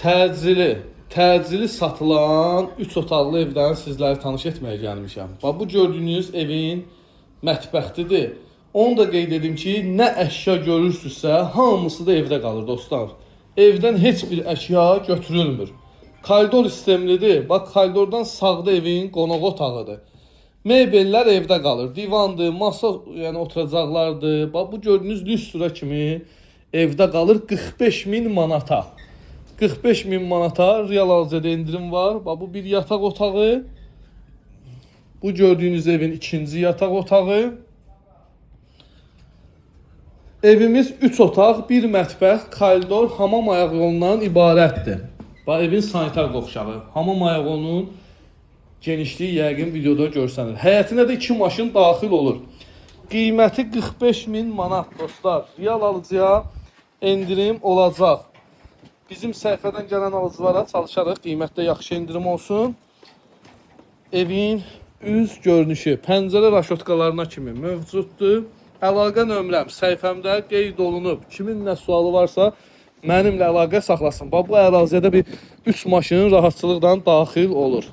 Təcili satılan 3 otaqlı evdən sizləri tanış etməyə gəlmişəm. Bax, bu gördüyünüz evin mətbəxtidir. Onu da qeyd edim ki, nə əşya görürsünüzsə, hamısı da evdə qalır dostlar. Evdən heç bir əşya götürülmür. Koridor sistemlidir. Bax, koridordan sağda evin qonaq otağıdır. Mebellər evdə qalır. Divandır, masa, yəni oturacaqlardır. Bax, bu gördüyünüz lüstra kimi evdə qalır 45.000 manata. 45.000 manata real alıcıda indirim var. Bax, bu bir yataq otağı. Bu gördüyünüz evin ikinci yataq otağı. Evimiz 3 otaq, 1 mətbəx, koridor, hamam ayaq yolundan ibarətdir. Bax, evin sanitar qovşağı. Hamam ayaq yolunun genişliyi yəqin videoda görsənir. Həyətinə də 2 maşın daxil olur. Qiyməti 45.000 manat dostlar. Real alıcıya indirim olacaq. Bizim səhifədən gələn alıcılara çalışarıq qiymətdə yaxşı indirim olsun. Evin üz görünüşü, pəncərə raşotkalarına kimi mövcuddur. Əlaqə nömrəm səhifəmdə qeyd olunub. Kimin nə sualı varsa mənimlə əlaqə saxlasın. Bax, bu ərazidə bir 3 maşın rahatçılıqla daxil olur.